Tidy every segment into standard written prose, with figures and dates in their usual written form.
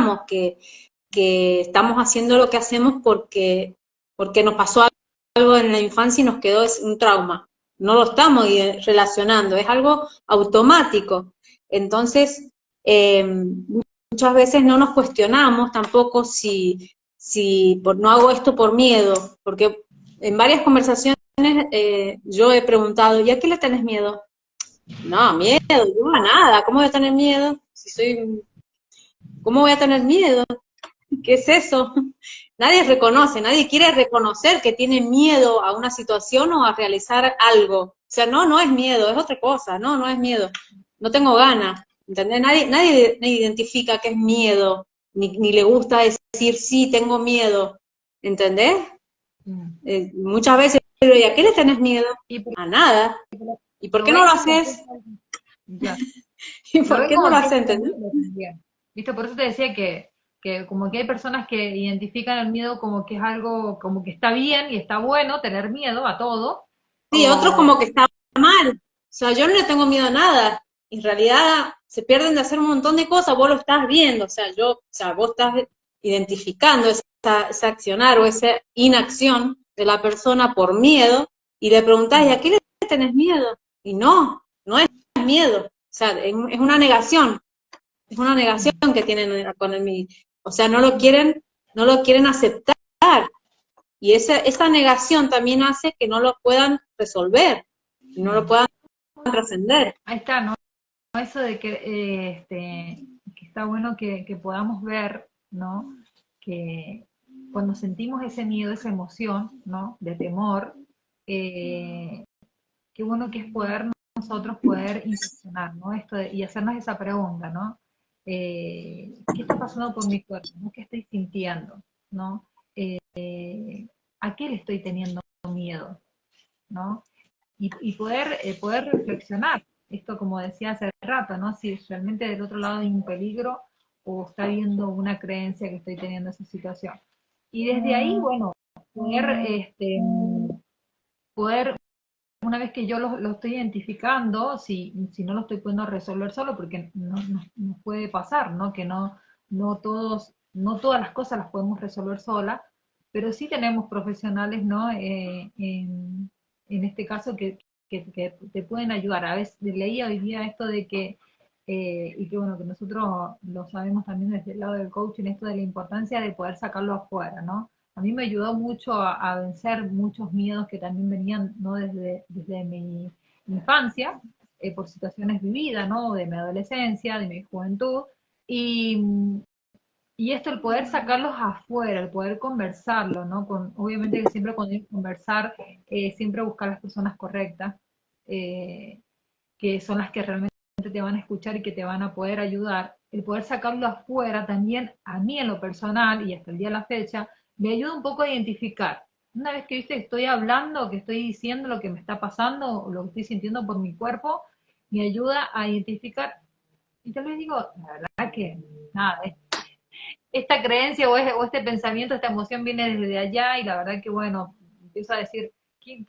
pensamos que estamos haciendo lo que hacemos porque nos pasó algo en la infancia y nos quedó un trauma. No lo estamos relacionando, es algo automático. Entonces, muchas veces no nos cuestionamos tampoco si no hago esto por miedo, porque en varias conversaciones yo he preguntado, ¿y a qué le tenés miedo? No, miedo, yo a nada, ¿cómo voy a tener miedo? ¿Cómo voy a tener miedo? ¿Qué es eso? Nadie reconoce, nadie quiere reconocer que tiene miedo a una situación o a realizar algo. O sea, no es miedo, es otra cosa, no es miedo. No tengo ganas, ¿entendés? Nadie identifica que es miedo, ni le gusta decir, sí, tengo miedo, ¿entendés? Muchas veces, ¿y a qué le tenés miedo? Y por- A nada. ¿Y por lo qué no ven lo como que haces? es algo, ya, ¿Y lo por ven qué no lo como que es haces? ¿Entendés? seguro también. ¿Viste? Por eso te decía que como que hay personas que identifican el miedo como que es algo, como que está bien y está bueno tener miedo a todo, Sí, otros o como que está mal. O sea, yo no le tengo miedo a nada. En realidad se pierden de hacer un montón de cosas, vos lo estás viendo, o sea, vos estás identificando ese accionar o esa inacción de la persona por miedo y le preguntás, ¿y a qué le tenés miedo? Y no es miedo. O sea, es una negación que tienen con el miedo. O sea, no lo quieren aceptar. Y esa negación también hace que no lo puedan resolver, no lo puedan trascender. ahí está, ¿no? Eso de que está bueno que podamos ver, ¿no? Que cuando sentimos ese miedo, esa emoción, ¿no? De temor, eh, qué bueno que es poder nosotros poder inspeccionar, ¿no? Y hacernos esa pregunta, ¿no? ¿Qué está pasando por mi cuerpo? ¿No? ¿Qué estoy sintiendo? ¿No? ¿A qué le estoy teniendo miedo? ¿No? Y poder reflexionar. Esto, como decía hace rato, ¿no? Si realmente del otro lado hay un peligro o está habiendo una creencia que estoy teniendo esa situación. Y desde ahí, bueno, poder una vez que yo lo estoy identificando, si no lo estoy pudiendo resolver solo, porque no puede pasar, ¿no? Que no todas las cosas las podemos resolver sola, pero sí tenemos profesionales, ¿no? En este caso que te pueden ayudar. A veces leía hoy día esto de que, y que bueno, que nosotros lo sabemos también desde el lado del coaching, esto de la importancia de poder sacarlo afuera, ¿no? A mí me ayudó mucho a vencer muchos miedos que también venían, ¿no? Desde mi infancia, por situaciones vividas, ¿no? De mi adolescencia, de mi juventud. Y, y esto, el poder sacarlos afuera, el poder conversarlo, ¿no? Obviamente que siempre cuando hay que conversar, siempre buscar las personas correctas, eh, que son las que realmente te van a escuchar y que te van a poder ayudar. El poder sacarlo afuera también, a mí en lo personal y hasta el día de la fecha, me ayuda un poco a identificar. Una vez que viste que estoy hablando, que estoy diciendo lo que me está pasando, o lo que estoy sintiendo por mi cuerpo, me ayuda a identificar. Y tal vez digo, la verdad que nada, esta creencia o este pensamiento, esta emoción viene desde allá y la verdad que bueno, empiezo a decir, ¿qué,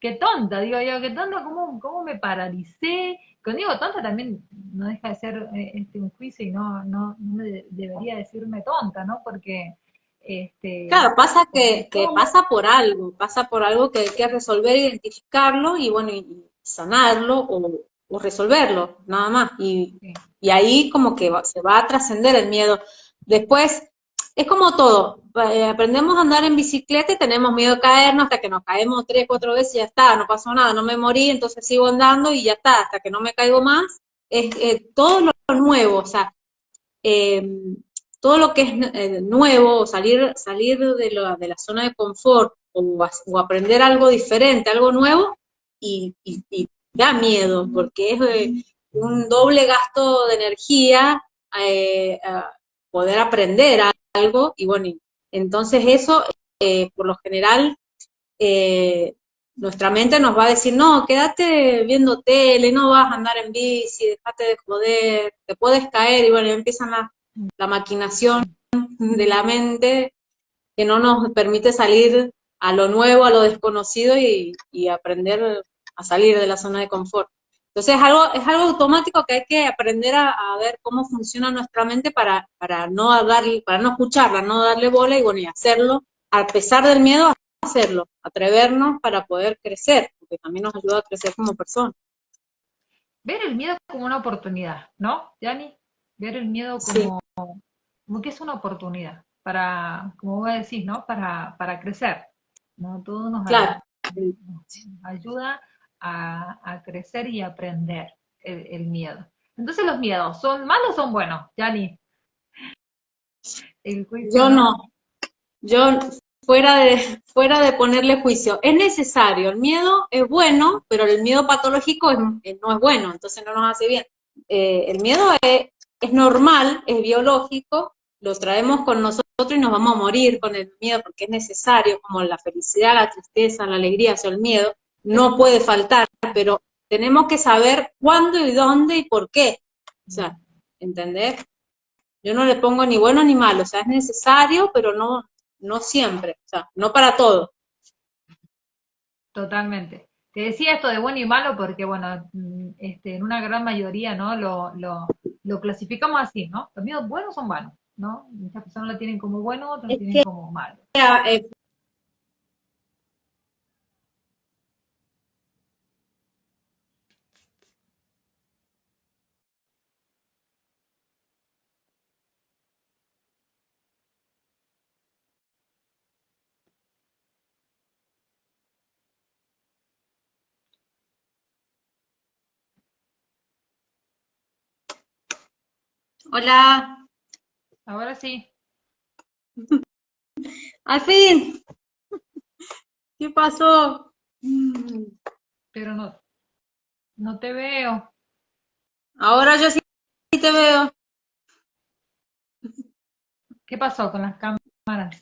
qué tonta, digo yo, qué tonta, cómo me paralicé? Cuando digo tonta también no deja de ser un juicio y no me debería decirme tonta, ¿no? Porque, Claro, porque que cómo, pasa por algo que hay que resolver, identificarlo y bueno, y sanarlo o resolverlo, nada más. sí, Y ahí como que se va a trascender el miedo. Después, es como todo, aprendemos a andar en bicicleta y tenemos miedo de caernos hasta que nos caemos 3, 4 veces y ya está, no pasó nada, no me morí, entonces sigo andando y ya está, hasta que no me caigo más. Es todo lo nuevo, o sea, eh, todo lo que es nuevo, salir de la zona de confort o aprender algo diferente, algo nuevo, y da miedo, porque es un doble gasto de energía poder aprender algo, y bueno, entonces eso, por lo general, eh, nuestra mente nos va a decir, no, quédate viendo tele, no vas a andar en bici, déjate de joder, te puedes caer, y bueno, empiezan la maquinación de la mente que no nos permite salir a lo nuevo, a lo desconocido y aprender a salir de la zona de confort. Entonces es algo automático que hay que aprender a ver cómo funciona nuestra mente para no darle, para no escucharla, no darle bola y bueno, y hacerlo, a pesar del miedo, hacerlo, atrevernos para poder crecer, porque también nos ayuda a crecer como personas. Ver el miedo como una oportunidad, ¿no, Yani? Ver el miedo Sí, como que es una oportunidad para, como vos decís, ¿no? Para crecer, ¿no? Todo claro. nos ayuda a crecer y aprender el miedo. Entonces, ¿los miedos son malos o son buenos, Yani? El juicio, Yo ¿no? no, yo fuera de ponerle juicio. Es necesario, el miedo es bueno, pero el miedo patológico no es bueno, entonces no nos hace bien. El miedo es normal, es biológico, lo traemos con nosotros y nos vamos a morir con el miedo porque es necesario, como la felicidad, la tristeza, la alegría, o sea, el miedo no puede faltar, pero tenemos que saber cuándo y dónde y por qué. O sea, ¿entendés? Yo no le pongo ni bueno ni malo, o sea, es necesario, pero no siempre, o sea, no para todo. Totalmente. Te decía esto de bueno y malo porque, bueno, en una gran mayoría, ¿no? Lo clasificamos así, ¿no? Los miedos buenos son buenos, ¿no? Muchas personas lo tienen como bueno, otros lo Es tienen que, como malo. eh, hola, Ahora sí, al fin, ¿qué pasó? Mm, pero no te veo. Ahora yo sí te veo. ¿Qué pasó con las cámaras?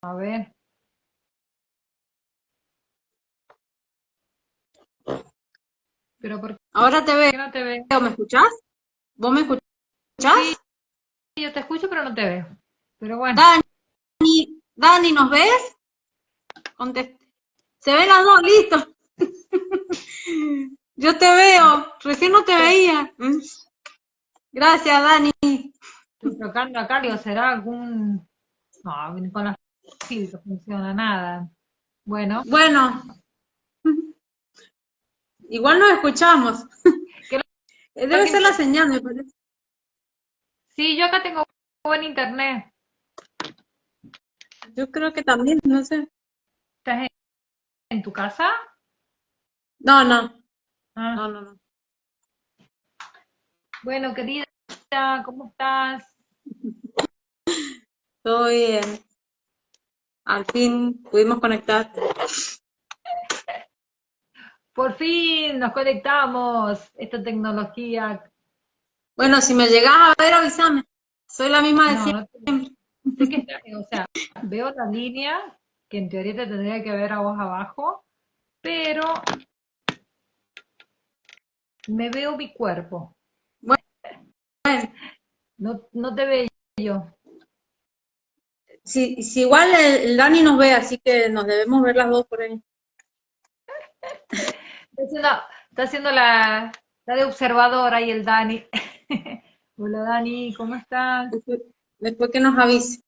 A ver, pero ¿por Ahora te qué no te veo? veo, ¿me escuchás? ¿Vos me Sí, escuchás? yo te escucho, pero no te veo. Pero bueno, Dani, ¿nos ves? Se ven las dos, listo. Yo te veo, recién no te veía. Gracias, Dani. estoy tocando acá, digo, ¿será algún...? No, ni con las filtros funciona nada. Bueno, Bueno, igual nos escuchamos. ¿qué es lo Debe que ser la importa? señal, me parece. Sí, yo acá tengo buen internet. Yo creo que también, no sé. ¿Estás en tu casa? No, no, Ah, no. bueno, querida, ¿cómo estás? Todo bien. Al fin pudimos conectar. Por fin nos conectamos. Esta tecnología. Bueno, si me llegás a ver, avísame. Soy la misma de No, no siempre. sé qué está. O sea, veo la línea que en teoría te tendría que ver a vos abajo, pero me veo mi cuerpo. Bueno, No te veo yo. si igual el Dani nos ve, así que nos debemos ver las dos por ahí. Está haciendo la de observador ahí el Dani. Hola Dani, ¿cómo estás? Después, después que nos avise.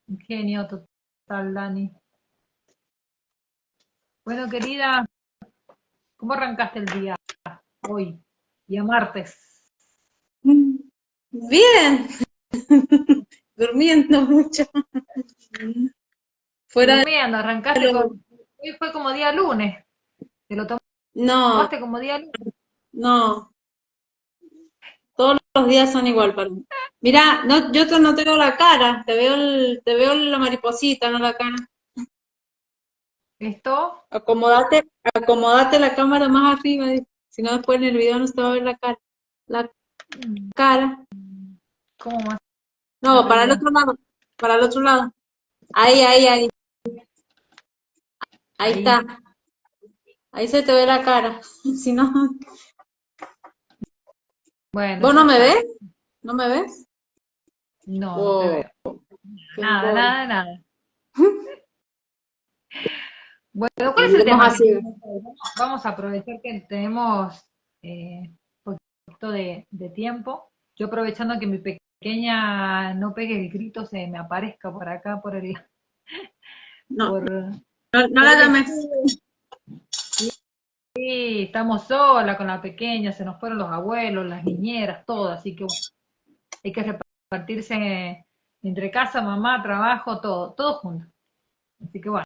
Un genio total, Dani. Bueno, querida, ¿cómo arrancaste el día hoy? Día martes. Bien, durmiendo mucho. Fuera de Durmiendo, arrancaste con... lo... Hoy fue como día lunes. Te lo No, tomaste como día lunes. no, todos los días son igual para mí. Mira, no, no te veo la cara, te veo la mariposita, no la cara. Esto, Acomodate la cámara más arriba, si no después en el video no se va a ver la cara. La cara. ¿cómo más No, para el arriba? otro lado, para el otro lado. Ahí. Ahí Ahí. está. Ahí se te ve la cara. Si no, Bueno, ¿vos ya no me está. ves? ¿No me ves? No, no te Oh, veo. qué Nada, embole. nada, nada. Bueno, ¿cuál es el Vivimos tema que así. tenemos hoy? Vamos a aprovechar que tenemos poquito de tiempo. Yo aprovechando que mi pequeña no pegue el grito, se me aparezca por acá, No, por, no por la el llames. estudio. Sí, estamos sola con la pequeña, se nos fueron los abuelos, las niñeras, todo, así que bueno, hay que repartirse entre casa, mamá, trabajo, todo junto. Así que bueno,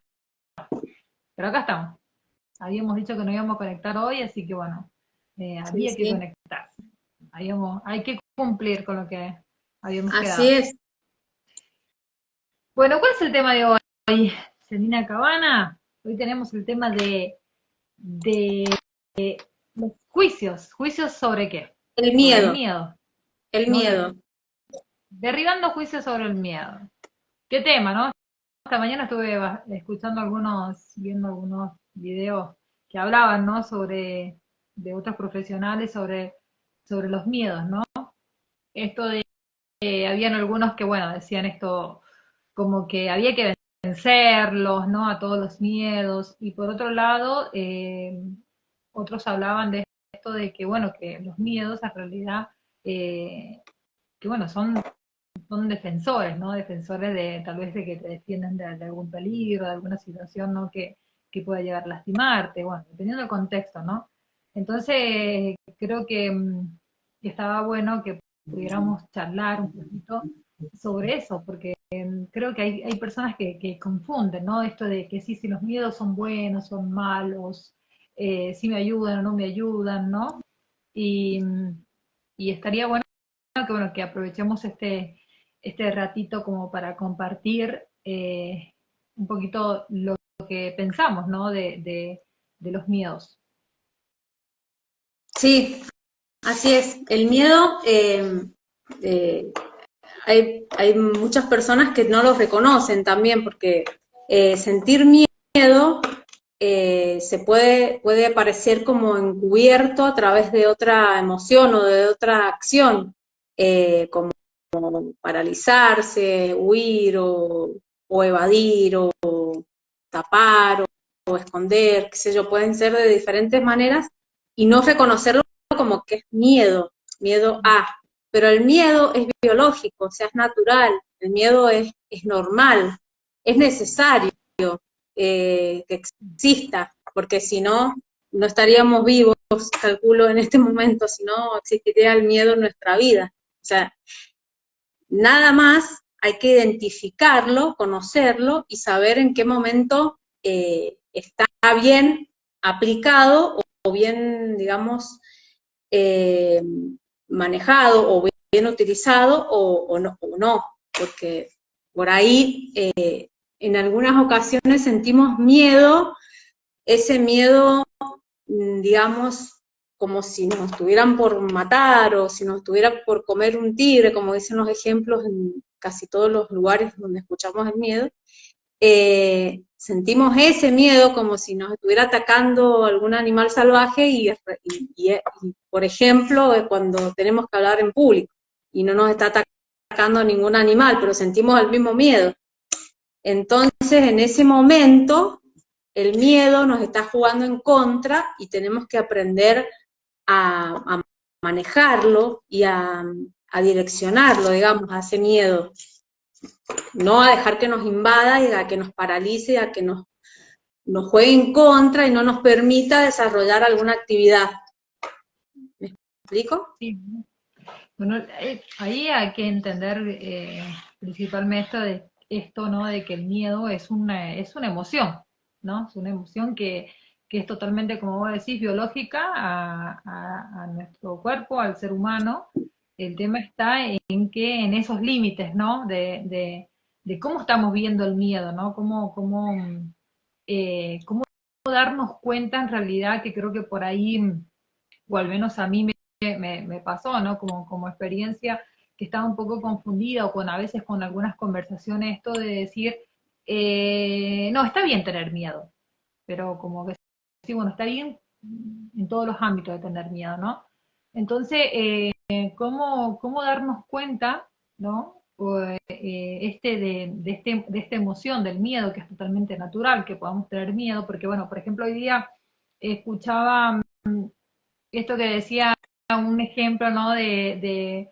pero acá estamos. Habíamos dicho que nos íbamos a conectar hoy, así que bueno, Sí, había que sí, conectarse. Hay que cumplir con lo que habíamos así quedado. es. Bueno, ¿cuál es el tema de hoy, Selina Cabana? Hoy tenemos el tema de los juicios sobre qué, El sobre el miedo, miedo, el ¿no? miedo. Derribando juicios sobre el miedo. ¿Qué tema, no? Esta mañana estuve escuchando viendo algunos videos que hablaban, ¿no? De otros profesionales sobre los miedos, ¿no? Esto de, habían algunos que, bueno, decían esto como que había que vencerlos, ¿no? A todos los miedos. Y por otro lado, otros hablaban de esto de que, bueno, que los miedos en realidad, que bueno, son defensores, ¿no? Defensores de tal vez de que te defienden de algún peligro, de alguna situación, ¿no? Que pueda llegar a lastimarte, bueno, dependiendo del contexto, ¿no? Entonces, creo que estaba bueno que pudiéramos charlar un poquito sobre eso, porque creo que hay personas que confunden, ¿no? Esto de que sí, si los miedos son buenos, son malos, si me ayudan o no me ayudan, ¿no? Y, y estaría bueno que aprovechemos este ratito como para compartir un poquito lo que pensamos, ¿no? De los miedos. Sí, así es. El miedo, eh, hay muchas personas que no lo reconocen también, porque sentir miedo puede parecer como encubierto a través de otra emoción o de otra acción, como paralizarse, huir o evadir o tapar o esconder, qué sé yo, pueden ser de diferentes maneras y no reconocerlo como que es miedo, miedo a. Pero el miedo es biológico, o sea, es natural, el miedo es normal, es necesario que exista, porque si no, no estaríamos vivos, calculo, en este momento, si no existiría el miedo en nuestra vida. O sea, nada más hay que identificarlo, conocerlo y saber en qué momento está bien aplicado o bien, digamos, eh, manejado o bien utilizado o no, porque por ahí en algunas ocasiones sentimos miedo, ese miedo, digamos, como si nos estuvieran por matar o si nos estuviera por comer un tigre, como dicen los ejemplos en casi todos los lugares donde escuchamos el miedo, sentimos ese miedo como si nos estuviera atacando algún animal salvaje por ejemplo, cuando tenemos que hablar en público y no nos está atacando ningún animal, pero sentimos el mismo miedo. Entonces, en ese momento, el miedo nos está jugando en contra y tenemos que aprender a manejarlo y a direccionarlo, digamos, a ese miedo. No a dejar que nos invada y a que nos paralice, a que nos juegue en contra y no nos permita desarrollar alguna actividad. ¿Me explico? Sí. Bueno, ahí hay que entender principalmente esto, ¿no? De que el miedo es una emoción, ¿no? Es una emoción que es totalmente, como vos decís, biológica a nuestro cuerpo, al ser humano. El tema está en que en esos límites, ¿no? De cómo estamos viendo el miedo, ¿no? Cómo darnos cuenta en realidad que creo que por ahí, o al menos a mí me pasó, ¿no? Como experiencia, que estaba un poco confundida o a veces con algunas conversaciones, esto de decir, no, está bien tener miedo, pero como que sí, bueno, está bien en todos los ámbitos de tener miedo, ¿no? Entonces, ¿cómo darnos cuenta, ¿no? de esta emoción, del miedo, que es totalmente natural, que podamos tener miedo, porque bueno, por ejemplo, hoy día escuchaba esto que decía un ejemplo, ¿no? De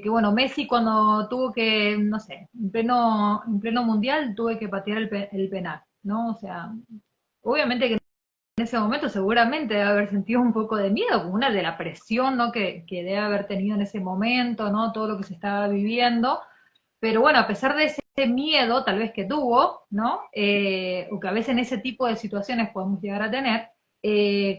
que, bueno, Messi cuando tuvo que, no sé, en pleno mundial tuve que patear el penal, ¿no? O sea, obviamente que en ese momento seguramente debe haber sentido un poco de miedo, como una de la presión, ¿no? Que debe haber tenido en ese momento, ¿no? Todo lo que se estaba viviendo. Pero bueno, a pesar de ese miedo tal vez que tuvo, ¿no? O que a veces en ese tipo de situaciones podemos llegar a tener,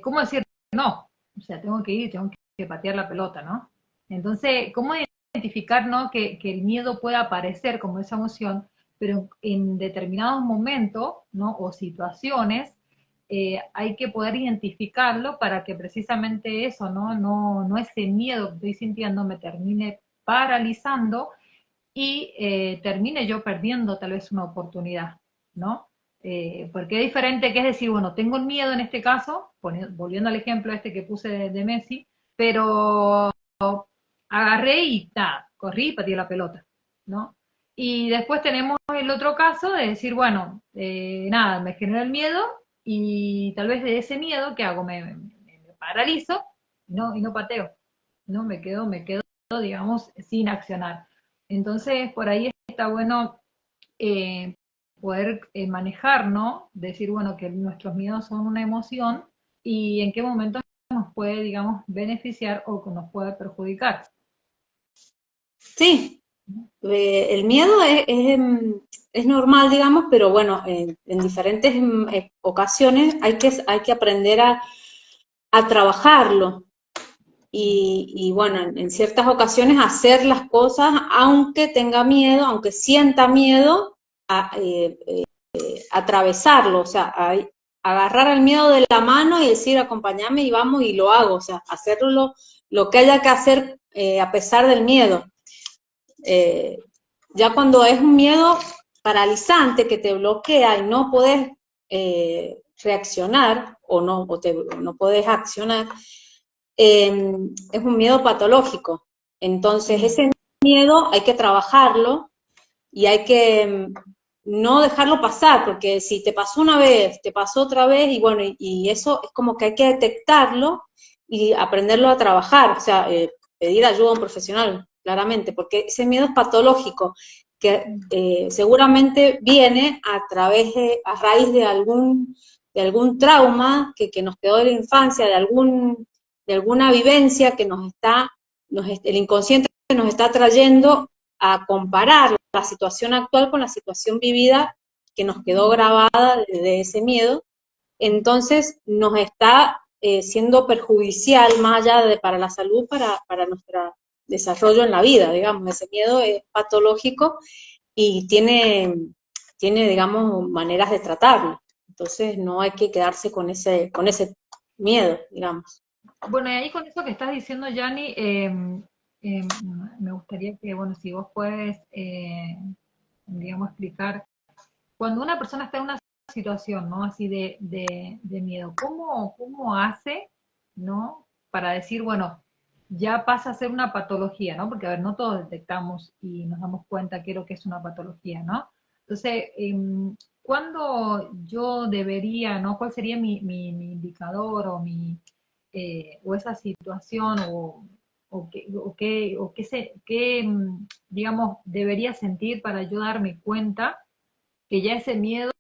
¿cómo decir no? O sea, tengo que ir, tengo que patear la pelota, ¿no? Entonces, ¿cómo identificar, ¿no? Que el miedo pueda aparecer como esa emoción, pero en determinados momentos, ¿no? O situaciones, hay que poder identificarlo para que precisamente eso, no ese miedo que estoy sintiendo me termine paralizando y termine yo perdiendo tal vez una oportunidad, ¿no? Porque es diferente que es decir, bueno, tengo el miedo en este caso, volviendo al ejemplo este que puse de Messi, pero agarré y nada, corrí y pateé la pelota, ¿no? Y después tenemos el otro caso de decir, bueno, nada, me genera el miedo y tal vez de ese miedo, ¿qué hago? Me paralizo y no pateo, ¿no? Me quedo, digamos, sin accionar. Entonces, por ahí está bueno eh, poder manejar, ¿no? Decir, bueno, que nuestros miedos son una emoción y en qué momento nos puede, digamos, beneficiar o nos puede perjudicar. Sí, el miedo es normal, digamos, pero bueno, en diferentes ocasiones hay que aprender a trabajarlo. Y bueno, en ciertas ocasiones hacer las cosas aunque tenga miedo, aunque sienta miedo, atravesarlo, o sea, agarrar el miedo de la mano y decir, acompáñame y vamos y lo hago, o sea, hacerlo lo que haya que hacer a pesar del miedo. Eh, ya cuando es un miedo paralizante que te bloquea y no puedes reaccionar o no puedes accionar, es un miedo patológico. Entonces, ese miedo hay que trabajarlo y hay que no dejarlo pasar, porque si te pasó una vez, te pasó otra vez, y bueno, y eso es como que hay que detectarlo y aprenderlo a trabajar, o sea, pedir ayuda a un profesional, claramente, porque ese miedo es patológico, que seguramente viene a raíz de algún trauma que nos quedó de la infancia, de alguna vivencia que el inconsciente nos está trayendo a comparar la situación actual con la situación vivida que nos quedó grabada de ese miedo, entonces nos está siendo perjudicial más allá de para la salud, para nuestro desarrollo en la vida, digamos, ese miedo es patológico y tiene, digamos, maneras de tratarlo. Entonces no hay que quedarse con ese miedo, digamos. Bueno, y ahí con eso que estás diciendo, Yanni, eh, me gustaría que, bueno, si vos puedes, digamos, explicar, cuando una persona está en una situación, ¿no? Así de miedo, ¿cómo hace, ¿no? Para decir, bueno, ya pasa a ser una patología, ¿no? Porque, a ver, no todos detectamos y nos damos cuenta qué es lo que es una patología, ¿no? Entonces, ¿cuándo yo debería, ¿no? ¿Cuál sería mi indicador o esa situación digamos, debería sentir para yo darme cuenta que ya ese miedo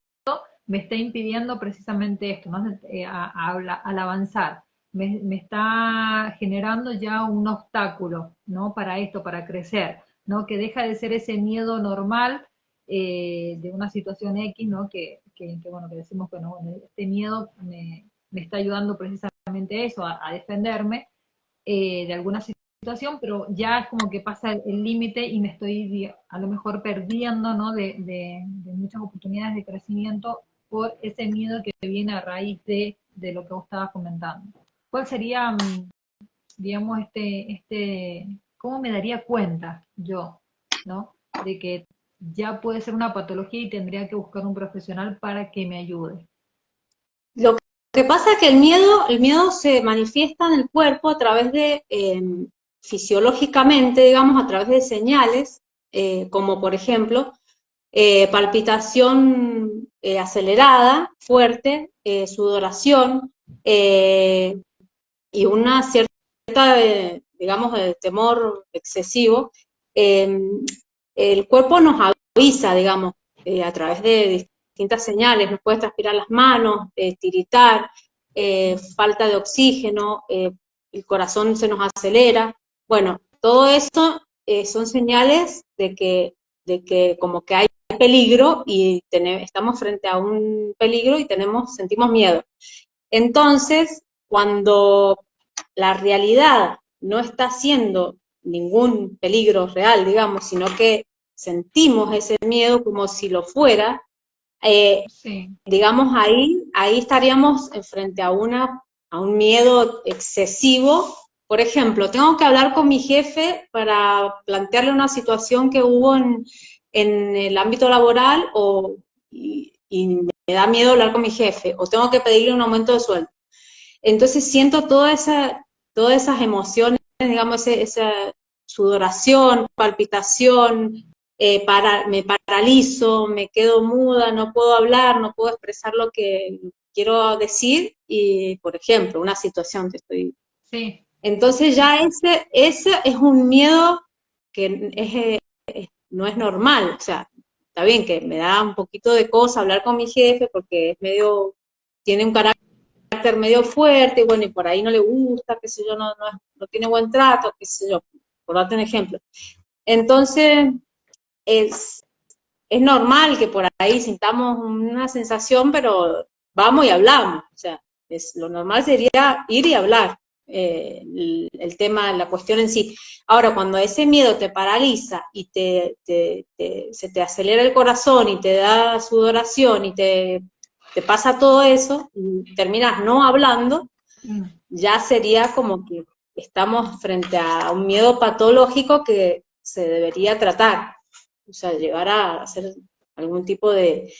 me está impidiendo precisamente esto, ¿no? Al avanzar? Me está generando ya un obstáculo, ¿no? Para esto, para crecer, ¿no? Que deja de ser ese miedo normal de una situación X, ¿no? Bueno, que decimos que no, bueno, este miedo me está ayudando precisamente a eso, a defenderme de alguna situación, pero ya es como que pasa el límite y me estoy a lo mejor perdiendo, ¿no? De muchas oportunidades de crecimiento por ese miedo que viene a raíz de lo que vos estabas comentando. ¿Cuál sería, digamos, cómo me daría cuenta yo, ¿no? De que ya puede ser una patología y tendría que buscar un profesional para que me ayude. Lo que pasa es que el miedo se manifiesta en el cuerpo a través de, fisiológicamente, digamos, a través de señales como por ejemplo, palpitación acelerada, fuerte, sudoración, y una cierta, digamos, de temor excesivo. eh, el cuerpo nos avisa, digamos, a través de distintas señales, nos puede transpirar las manos, tiritar, falta de oxígeno, el corazón se nos acelera. Bueno, todo eso son señales de que como que hay peligro y estamos frente a un peligro y sentimos miedo. Entonces, cuando la realidad no está siendo ningún peligro real, digamos, sino que sentimos ese miedo como si lo fuera, Sí. digamos, ahí estaríamos frente a un miedo excesivo. Por ejemplo, tengo que hablar con mi jefe para plantearle una situación que hubo en el ámbito laboral y me da miedo hablar con mi jefe, o tengo que pedirle un aumento de sueldo. Entonces siento todas esas emociones, digamos, esa sudoración, palpitación, me paralizo, me quedo muda, no puedo hablar, no puedo expresar lo que quiero decir, y por ejemplo, una situación que estoy. Sí. Entonces ya ese es un miedo que no es normal, o sea, está bien que me da un poquito de cosa hablar con mi jefe porque es tiene un carácter medio fuerte, y bueno, y por ahí no le gusta, qué sé yo, no tiene buen trato, qué sé yo, por darte un ejemplo. Entonces, es, es normal que por ahí sintamos una sensación, pero vamos y hablamos, o sea, lo normal sería ir y hablar, el tema, la cuestión en sí. Ahora, cuando ese miedo te paraliza y se te acelera el corazón y te da sudoración y te pasa todo eso, y terminas no hablando, Mm. ya sería como que estamos frente a un miedo patológico que se debería tratar, o sea, llegar a hacer algún tipo de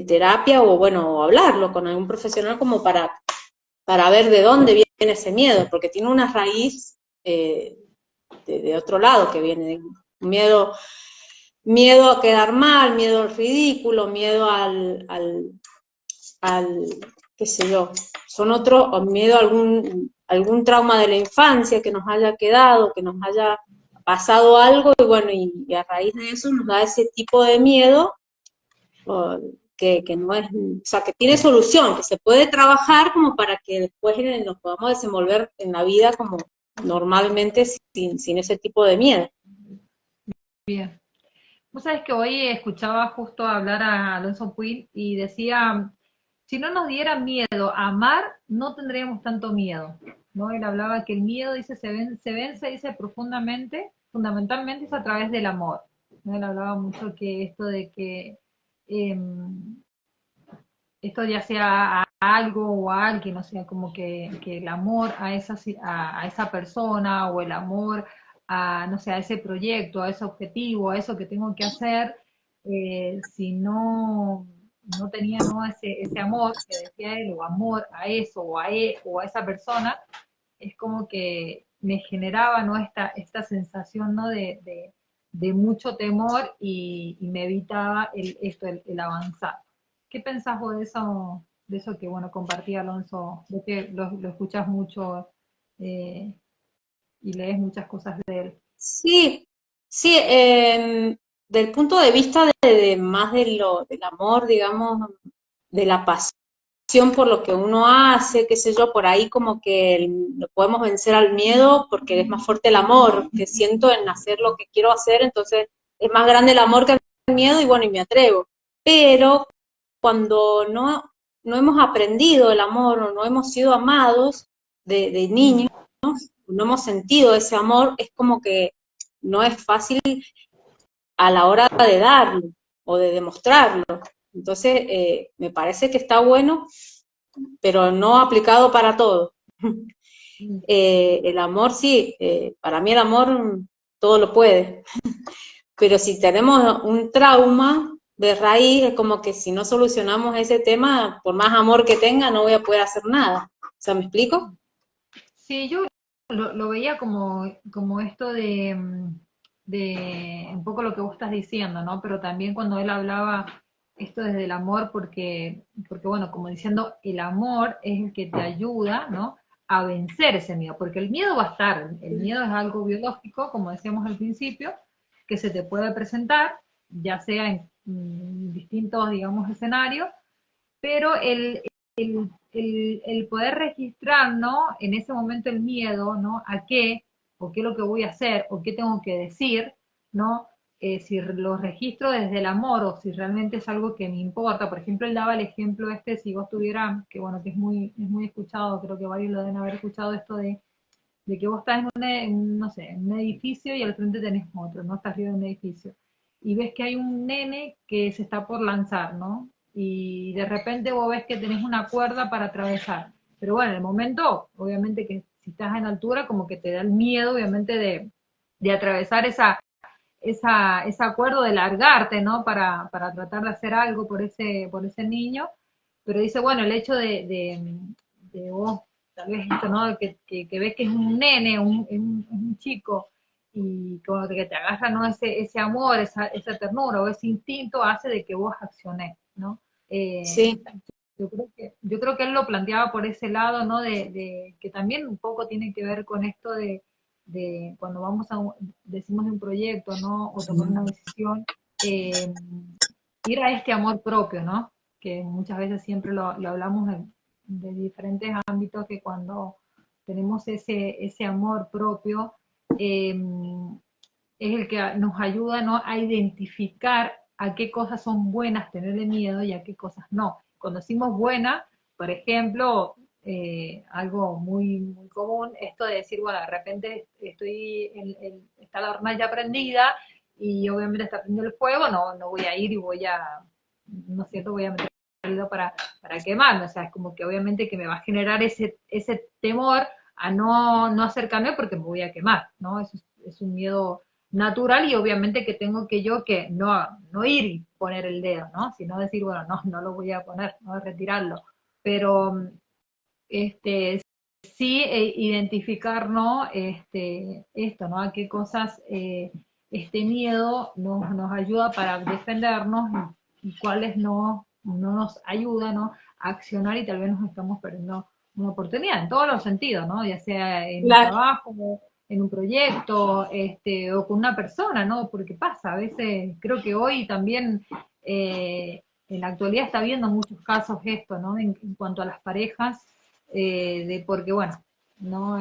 terapia o bueno, o hablarlo con algún profesional como para ver de dónde viene ese miedo, porque tiene una raíz de otro lado que viene, miedo, miedo a quedar mal, miedo al ridículo, miedo al qué sé yo, son otros, o miedo a algún trauma de la infancia que nos haya quedado, que nos haya pasado algo, y bueno, y a raíz de eso nos da ese tipo de miedo, o, que no es, o sea, que tiene solución, que se puede trabajar como para que después nos podamos desenvolver en la vida como normalmente sin ese tipo de miedo. Bien. Vos sabés que hoy escuchaba justo hablar a Alonso Puig y decía, si no nos diera miedo amar, no tendríamos tanto miedo, ¿no? Él hablaba que el miedo, dice, se vence, dice, profundamente, fundamentalmente es a través del amor, ¿no? Él hablaba mucho que esto de que esto ya sea a algo o a alguien, o sea, como que el amor a esa persona o el amor a, no sé, a ese proyecto, a ese objetivo, a eso que tengo que hacer, si no tenía, ¿no?, ese amor que decía él, o amor a eso o a, o a esa persona, es como que me generaba, ¿no?, esta sensación, ¿no?, de mucho temor y me evitaba el avanzar. ¿Qué pensás vos de eso que, bueno, compartía Alonso, de que lo escuchás mucho eh, y lees muchas cosas de él? Sí, sí, del punto de vista más del amor, digamos, de la pasión por lo que uno hace, qué sé yo, por ahí como que lo podemos vencer al miedo porque es más fuerte el amor que siento en hacer lo que quiero hacer, entonces es más grande el amor que el miedo y bueno, y me atrevo. Pero cuando no hemos aprendido el amor o no hemos sido amados de niños, no hemos sentido ese amor, es como que no es fácil a la hora de darlo o de demostrarlo. Entonces, me parece que está bueno, pero no aplicado para todo. El amor sí, para mí el amor todo lo puede, pero si tenemos un trauma de raíz, es como que si no solucionamos ese tema, por más amor que tenga, no voy a poder hacer nada. O sea, ¿me explico? Sí, yo lo veía como esto de un poco lo que vos estás diciendo, ¿no? Pero también cuando él hablaba esto desde el amor, porque bueno, como diciendo, el amor es el que te ayuda, ¿no? A vencer ese miedo, porque el miedo va a estar, el miedo es algo biológico, como decíamos al principio, que se te puede presentar, ya sea en distintos, digamos, escenarios, pero el poder registrar, ¿no? En ese momento el miedo, ¿no? A qué, o qué es lo que voy a hacer, o qué tengo que decir, ¿no? Si lo registro desde el amor, o si realmente es algo que me importa. Por ejemplo, él daba el ejemplo este, si vos tuvieras, que bueno, que es muy escuchado, creo que varios lo deben haber escuchado, esto de que vos estás no sé, en un edificio y al frente tenés otro, ¿no? Estás arriba de un edificio. Y ves que hay un nene que se está por lanzar, ¿no? Y de repente vos ves que tenés una cuerda para atravesar. Pero bueno, en el momento, obviamente que si estás en altura, como que te da el miedo, obviamente, de atravesar esa cuerda, de largarte, ¿no? Para tratar de hacer algo por ese niño. Pero dice, bueno, el hecho de vos tal vez esto, ¿no? Que ves que es un nene, un chico, y como que te agarra, ¿no? Ese amor, esa ternura o ese instinto hace de que vos acciones, ¿no? Eh, Sí, yo creo que él lo planteaba por ese lado, ¿no? Que también un poco tiene que ver con esto de cuando vamos decimos de un proyecto, ¿no? O tomar una decisión, eh, ir a este amor propio, ¿no? Que muchas veces siempre lo hablamos de diferentes ámbitos, que cuando tenemos ese amor propio, es el que nos ayuda, ¿no? A identificar a qué cosas son buenas tenerle miedo y a qué cosas no. Cuando decimos buena, por ejemplo, algo muy común, esto de decir, bueno, de repente está la hornalla prendida y obviamente está prendido el fuego, no voy a ir y voy a, ¿no es cierto?, voy a meter el dedo para quemarme, o sea, es como que obviamente que me va a generar ese temor a no acercarme porque me voy a quemar, ¿no? Eso es un miedo natural, y obviamente que tengo que yo que no ir y poner el dedo, ¿no? Sino decir, bueno, no lo voy a poner, no retirarlo. Pero sí, identificar, ¿no? Esto, ¿no? A qué cosas este miedo nos ayuda para defendernos, y cuáles no nos ayudan, ¿no? A accionar, y tal vez nos estamos perdiendo una oportunidad en todos los sentidos, ¿no? Ya sea en un claro. trabajo, en un proyecto, o con una persona, ¿no? Porque pasa, a veces creo que hoy también en la actualidad está viendo muchos casos esto, ¿no? En cuanto a las parejas, porque bueno, no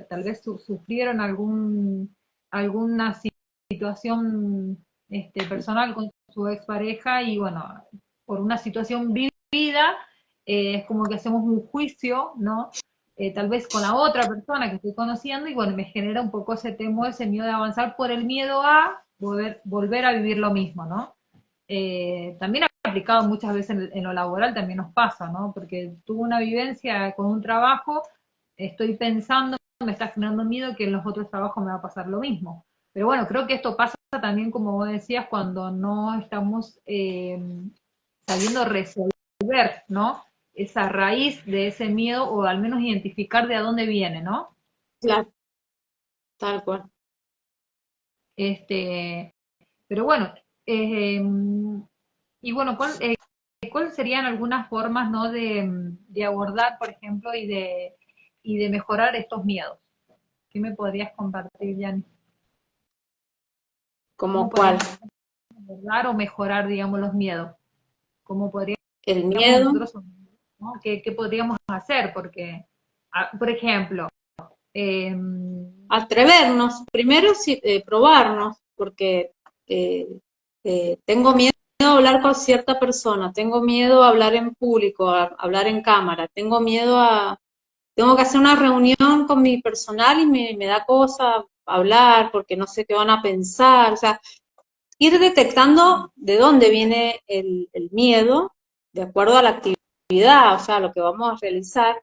tal vez sufrieron alguna situación personal con su expareja, y bueno, por una situación vivida, es como que hacemos un juicio, ¿no? Tal vez con la otra persona que estoy conociendo, y bueno, me genera un poco ese temor, ese miedo de avanzar por el miedo a volver a vivir lo mismo, ¿no? También aplicado muchas veces en lo laboral, también nos pasa, ¿no? Porque tuve una vivencia con un trabajo, estoy pensando, me está generando miedo que en los otros trabajos me va a pasar lo mismo. Pero bueno, creo que esto pasa también, como vos decías, cuando no estamos sabiendo resolver, ¿no? Esa raíz de ese miedo, o al menos identificar de a dónde viene, ¿no? Claro, tal cual. Este, pero bueno, eh, y bueno, ¿cuáles serían algunas formas, ¿no? De abordar, por ejemplo, y de mejorar estos miedos? ¿Qué me podrías compartir, Jan? ¿Cómo ¿Como cuál? podríamos abordar o mejorar, digamos, los miedos? ¿Cómo podríamos El miedo, nosotros, ¿no? ¿Qué podríamos hacer? Porque, por ejemplo, eh, atrevernos, primero sí, probarnos, porque eh, tengo miedo a hablar con cierta persona, tengo miedo a hablar en público, a hablar en cámara, tengo miedo tengo que hacer una reunión con mi personal y me da cosa hablar porque no sé qué van a pensar, o sea, ir detectando de dónde viene el miedo de acuerdo a la actividad, o sea, lo que vamos a realizar,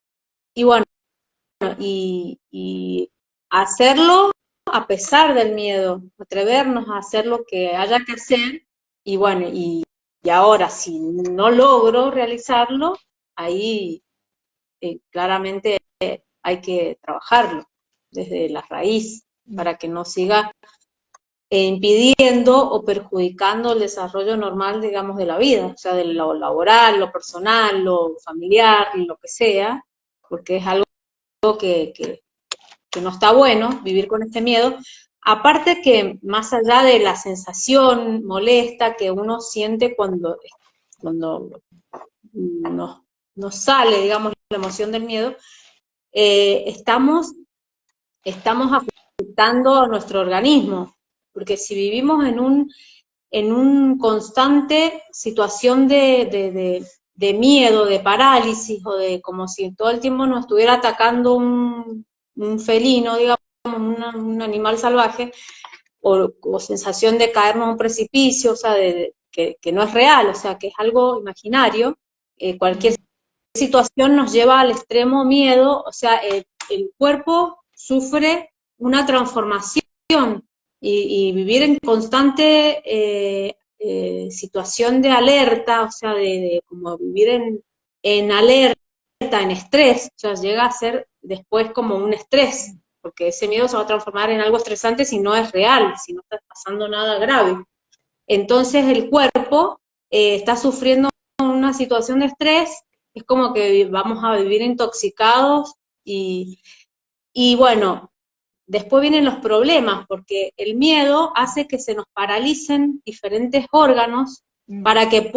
y bueno, y hacerlo a pesar del miedo, atrevernos a hacer lo que haya que hacer, y bueno, y ahora si no logro realizarlo, ahí claramente hay que trabajarlo desde la raíz para que no siga impidiendo o perjudicando el desarrollo normal, digamos, de la vida, o sea, de lo laboral, lo personal, lo familiar, lo que sea, porque es algo que no está bueno vivir con este miedo. Aparte que más allá de la sensación molesta que uno siente cuando nos sale, digamos, la emoción del miedo, estamos afectando a nuestro organismo, porque si vivimos en un constante situación de miedo, de parálisis, o de como si todo el tiempo nos estuviera atacando un felino, digamos, un animal salvaje, o sensación de caernos a un precipicio, o sea, que no es real, o sea, que es algo imaginario, cualquier situación nos lleva al extremo miedo, o sea, el cuerpo sufre una transformación y vivir en constante situación de alerta, o sea, como vivir en alerta, en estrés, o sea, llega a ser después como un estrés, porque ese miedo se va a transformar en algo estresante si no es real, si no está pasando nada grave. Entonces el cuerpo está sufriendo una situación de estrés, es como que vamos a vivir intoxicados y bueno, después vienen los problemas, porque el miedo hace que se nos paralicen diferentes órganos para que